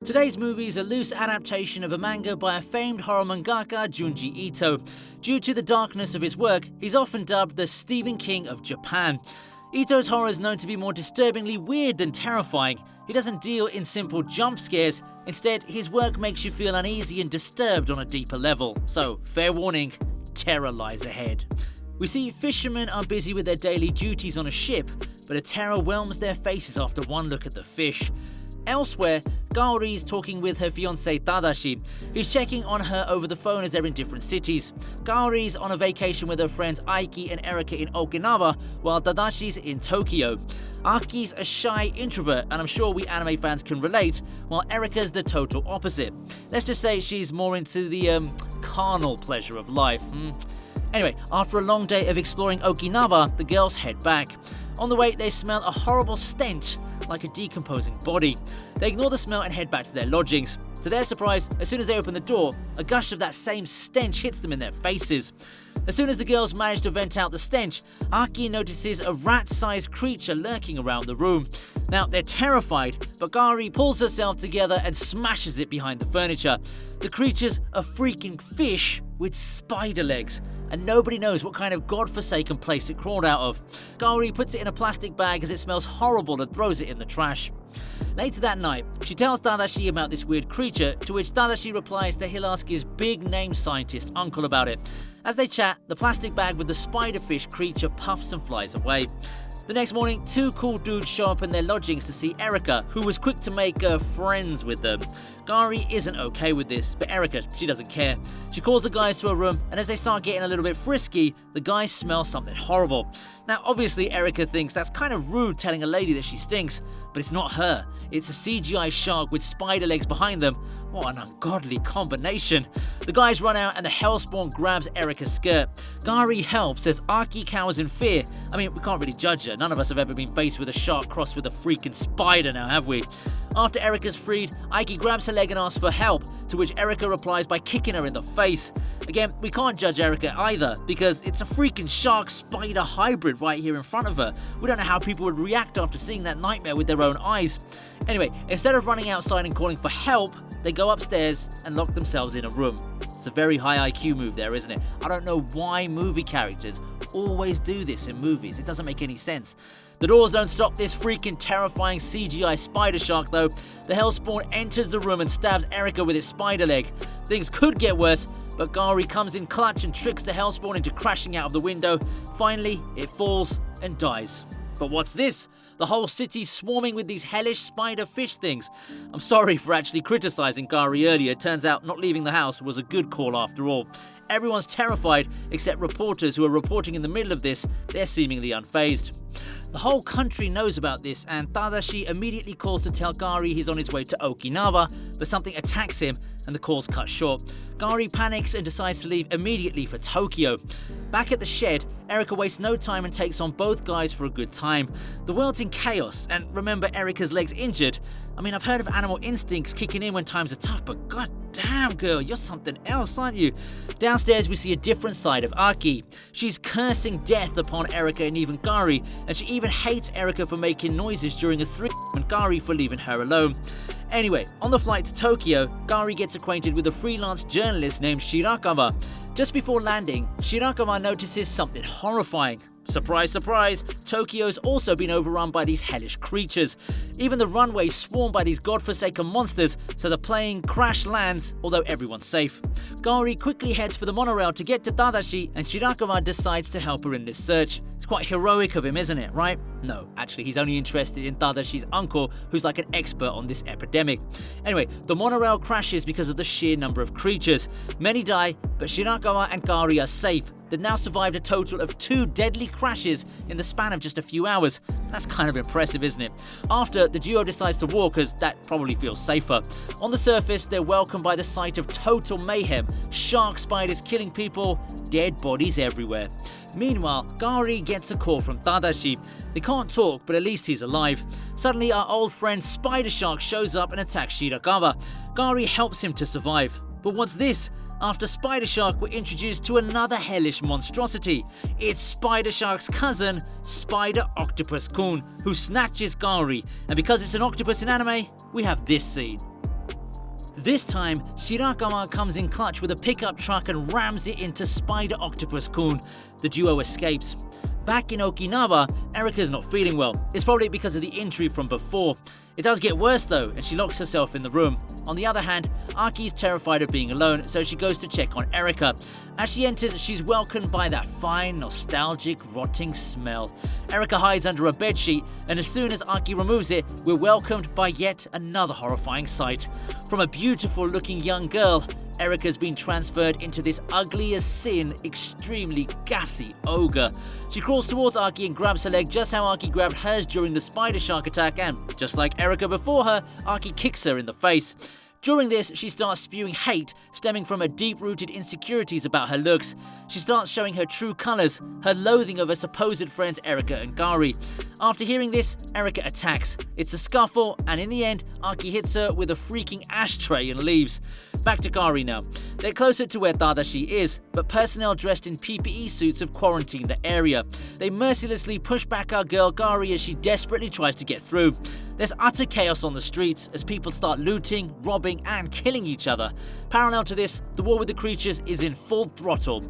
Today's movie is a loose adaptation of a manga by a famed horror mangaka Junji Ito. Due to the darkness of his work, he's often dubbed the Stephen King of Japan. Ito's horror is known to be more disturbingly weird than terrifying. He doesn't deal in simple jump scares. Instead, his work makes you feel uneasy and disturbed on a deeper level. So, fair warning, terror lies ahead. We see fishermen are busy with their daily duties on a ship, but a terror whelms their faces after one look at the fish. Elsewhere, Kaori is talking with her fiancé Tadashi. He's checking on her over the phone as they're in different cities. Kaori's on a vacation with her friends Aiki and Erika in Okinawa, while Tadashi's in Tokyo. Aki's a shy introvert, and I'm sure we anime fans can relate, while Erika's the total opposite. Let's just say she's more into the carnal pleasure of life. Anyway, after a long day of exploring Okinawa, the girls head back. On the way, they smell a horrible stench, like a decomposing body. They ignore the smell and head back to their lodgings. To their surprise, as soon as they open the door, a gush of that same stench hits them in their faces. As soon as the girls manage to vent out the stench, Aki notices a rat-sized creature lurking around the room. Now, they're terrified, but Kaori pulls herself together and smashes it behind the furniture. The creature's a freaking fish with spider legs, and nobody knows what kind of godforsaken place it crawled out of. Kaori puts it in a plastic bag as it smells horrible and throws it in the trash. Later that night, she tells Tadashi about this weird creature, to which Tadashi replies that he'll ask his big-name scientist uncle about it. As they chat, the plastic bag with the spiderfish creature puffs and flies away. The next morning, two cool dudes show up in their lodgings to see Erika, who was quick to make friends with them. Kaori isn't okay with this, but Erika, she doesn't care. She calls the guys to her room, and as they start getting a little bit frisky, the guys smell something horrible. Now, obviously, Erika thinks that's kind of rude telling a lady that she stinks, but it's not her. It's a CGI shark with spider legs behind them. What an ungodly combination. The guys run out and the hellspawn grabs Erika's skirt. Kaori helps as Aki cowers in fear. I mean, we can't really judge her. None of us have ever been faced with a shark crossed with a freaking spider now, have we? After Erika's freed, Aiki grabs her leg and asks for help, to which Erika replies by kicking her in the face. Again, we can't judge Erika either, because it's a freaking shark-spider hybrid right here in front of her. We don't know how people would react after seeing that nightmare with their own eyes. Anyway, instead of running outside and calling for help, they go upstairs and lock themselves in a room. It's a very high IQ move there, isn't it? I don't know why movie characters always do this in movies. It doesn't make any sense. The doors don't stop this freaking terrifying CGI spider shark though. The hellspawn enters the room and stabs Erika with its spider leg. Things could get worse, but Kaori comes in clutch and tricks the hellspawn into crashing out of the window. Finally, it falls and dies. But what's this? The whole city's swarming with these hellish spider fish things. I'm sorry for actually criticizing Kaori earlier. Turns out not leaving the house was a good call after all. Everyone's terrified except reporters who are reporting in the middle of this. They're seemingly unfazed. The whole country knows about this, and Tadashi immediately calls to tell Kaori he's on his way to Okinawa, but something attacks him and the call's cut short. Kaori panics and decides to leave immediately for Tokyo. Back at the shed, Erika wastes no time and takes on both guys for a good time. The world's in chaos, and remember Erika's leg's injured. I mean, I've heard of animal instincts kicking in when times are tough, but god damn girl, you're something else, aren't you? Downstairs we see a different side of Aki. She's cursing death upon Erika and even Kaori, and she even hates Erika for making noises during a threesome and Kaori for leaving her alone. Anyway, on the flight to Tokyo, Kaori gets acquainted with a freelance journalist named Shirakawa. Just before landing, Shirakawa notices something horrifying. Surprise, surprise, Tokyo's also been overrun by these hellish creatures. Even the runway's swarmed by these godforsaken monsters, so the plane crash lands, although everyone's safe. Kaori quickly heads for the monorail to get to Tadashi, and Shirakawa decides to help her in this search. It's quite heroic of him, isn't it, right? No, actually, he's only interested in Tadashi's uncle, who's like an expert on this epidemic. Anyway, the monorail crashes because of the sheer number of creatures. Many die, but Shirakawa and Kaori are safe. They've now survived a total of 2 deadly crashes in the span of just a few hours. That's kind of impressive, isn't it? After, the duo decides to walk as that probably feels safer. On the surface, they're welcomed by the sight of total mayhem. Shark spiders killing people, dead bodies everywhere. Meanwhile, Kaori gets a call from Tadashi. They can't talk, but at least he's alive. Suddenly, our old friend Spider Shark shows up and attacks Shirakawa. Kaori helps him to survive. But what's this? After Spider Shark, we're introduced to another hellish monstrosity. It's Spider Shark's cousin, Spider Octopus Kun, who snatches Kaori. And because it's an octopus in anime, we have this scene. This time, Shirakawa comes in clutch with a pickup truck and rams it into Spider Octopus-kun. The duo escapes. Back in Okinawa, Erika's not feeling well. It's probably because of the injury from before. It does get worse though, and she locks herself in the room. On the other hand, Aki is terrified of being alone, so she goes to check on Erika. As she enters, she's welcomed by that fine, nostalgic, rotting smell. Erika hides under a bedsheet, and as soon as Aki removes it, we're welcomed by yet another horrifying sight. From a beautiful-looking young girl, Erika's been transferred into this ugly as sin, extremely gassy ogre. She crawls towards Aki and grabs her leg just how Aki grabbed hers during the spider shark attack, and just like Erika before her, Aki kicks her in the face. During this, she starts spewing hate stemming from her deep-rooted insecurities about her looks. She starts showing her true colours, her loathing of her supposed friends Erika and Gari. After hearing this, Erika attacks. It's a scuffle, and in the end, Aki hits her with a freaking ashtray and leaves. Back to Gari now. They're closer to where Tadashi is, but personnel dressed in PPE suits have quarantined the area. They mercilessly push back our girl Gari as she desperately tries to get through. There's utter chaos on the streets as people start looting, robbing, and killing each other. Parallel to this, the war with the creatures is in full throttle.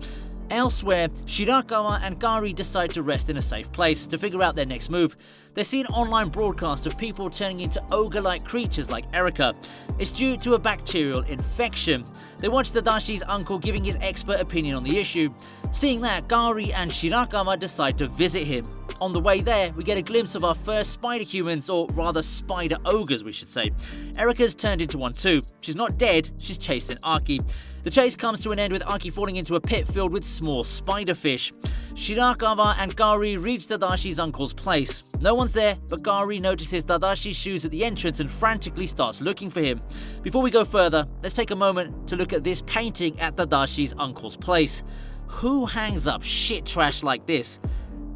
Elsewhere, Shirakawa and Gari decide to rest in a safe place to figure out their next move. They see an online broadcast of people turning into ogre-like creatures like Erika. It's due to a bacterial infection. They watch Tadashi's uncle giving his expert opinion on the issue. Seeing that, Gari and Shirakawa decide to visit him. On the way there, we get a glimpse of our first spider humans, or rather spider ogres we should say. Erika's turned into one too. She's not dead, she's chasing Aki. The chase comes to an end with Aki falling into a pit filled with small spider fish. Shirakawa and Gari reach Tadashi's uncle's place. No one's there, but Gari notices Tadashi's shoes at the entrance and frantically starts looking for him. Before we go further, let's take a moment to look at this painting at Tadashi's uncle's place. Who hangs up shit trash like this?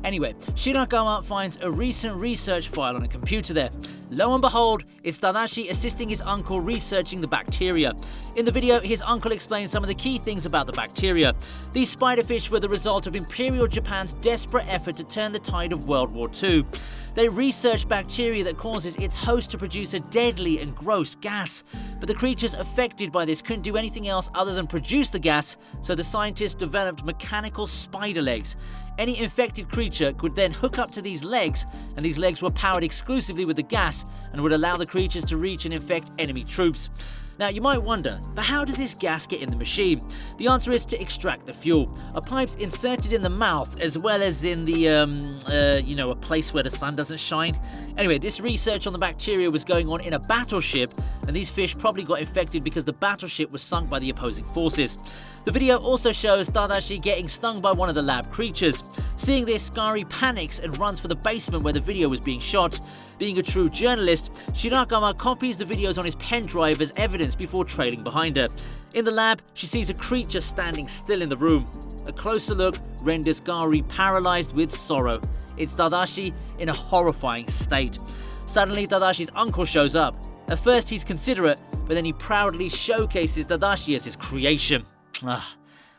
Anyway, Shirakawa finds a recent research file on a computer there. Lo and behold, it's Tadashi assisting his uncle researching the bacteria. In the video, his uncle explains some of the key things about the bacteria. These spiderfish were the result of Imperial Japan's desperate effort to turn the tide of World War II. They researched bacteria that causes its host to produce a deadly and gross gas. But the creatures affected by this couldn't do anything else other than produce the gas, so the scientists developed mechanical spider legs. Any infected creature could then hook up to these legs, and these legs were powered exclusively with the gas and would allow the creatures to reach and infect enemy troops. Now you might wonder, but how does this gas get in the machine? The answer is to extract the fuel. A pipe's inserted in the mouth as well as in the, a place where the sun doesn't shine. Anyway, this research on the bacteria was going on in a battleship, and these fish probably got infected because the battleship was sunk by the opposing forces. The video also shows Tadashi getting stung by one of the lab creatures. Seeing this, Gari panics and runs for the basement where the video was being shot. Being a true journalist, Shirakawa copies the videos on his pen drive as evidence before trailing behind her. In the lab, she sees a creature standing still in the room. A closer look renders Gari paralyzed with sorrow. It's Tadashi in a horrifying state. Suddenly, Tadashi's uncle shows up. At first, he's considerate, but then he proudly showcases Tadashi as his creation. We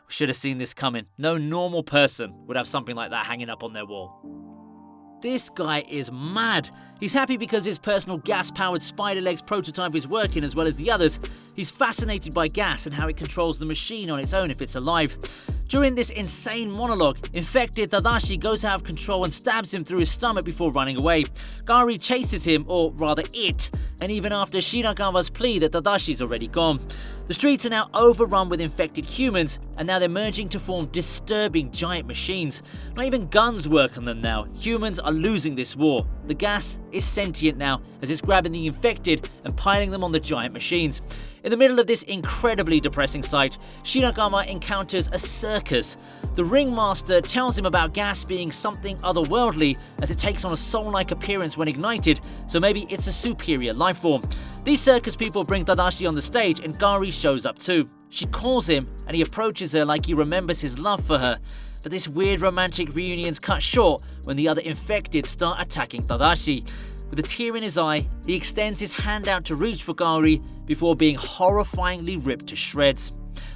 should have seen this coming. No normal person would have something like that hanging up on their wall. This guy is mad. He's happy because his personal gas-powered spider legs prototype is working as well as the others. He's fascinated by gas and how it controls the machine on its own if it's alive. During this insane monologue, infected Tadashi goes out of control and stabs him through his stomach before running away. Gari chases him, or rather it, and even after Shirakawa's plea that Tadashi's already gone. The streets are now overrun with infected humans, and now they're merging to form disturbing giant machines. Not even guns work on them now. Humans are losing this war. The gas is sentient now, as it's grabbing the infected and piling them on the giant machines. In the middle of this incredibly depressing sight, Shirakawa encounters a circus. The ringmaster tells him about gas being something otherworldly, as it takes on a soul-like appearance when ignited, so maybe it's a superior life form. These circus people bring Tadashi on the stage, and Gari shows up too. She calls him, and he approaches her like he remembers his love for her. But this weird romantic reunion's cut short when the other infected start attacking Tadashi. With a tear in his eye, he extends his hand out to reach for Gari before being horrifyingly ripped to shreds.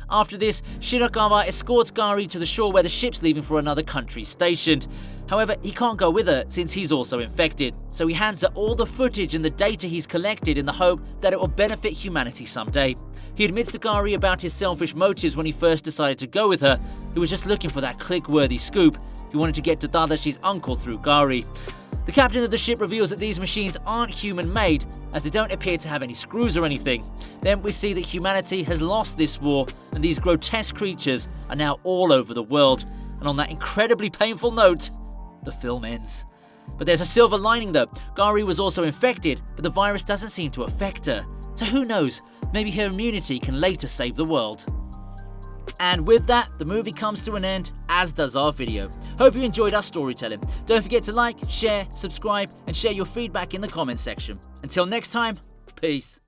After this, Shirakawa escorts Gari to the shore where the ship's leaving for another country stationed. However, he can't go with her since he's also infected, so he hands her all the footage and the data he's collected in the hope that it will benefit humanity someday. He admits to Gari about his selfish motives when he first decided to go with her. He was just looking for that click-worthy scoop. He wanted to get to Tadashi's uncle through Gari. The captain of the ship reveals that these machines aren't human-made, as they don't appear to have any screws or anything. Then we see that humanity has lost this war, and these grotesque creatures are now all over the world. And on that incredibly painful note, the film ends. But there's a silver lining though. Gari was also infected, but the virus doesn't seem to affect her. So who knows, maybe her immunity can later save the world. And with that, the movie comes to an end, as does our video. Hope you enjoyed our storytelling. Don't forget to like, share, subscribe, and share your feedback in the comments section. Until next time, peace.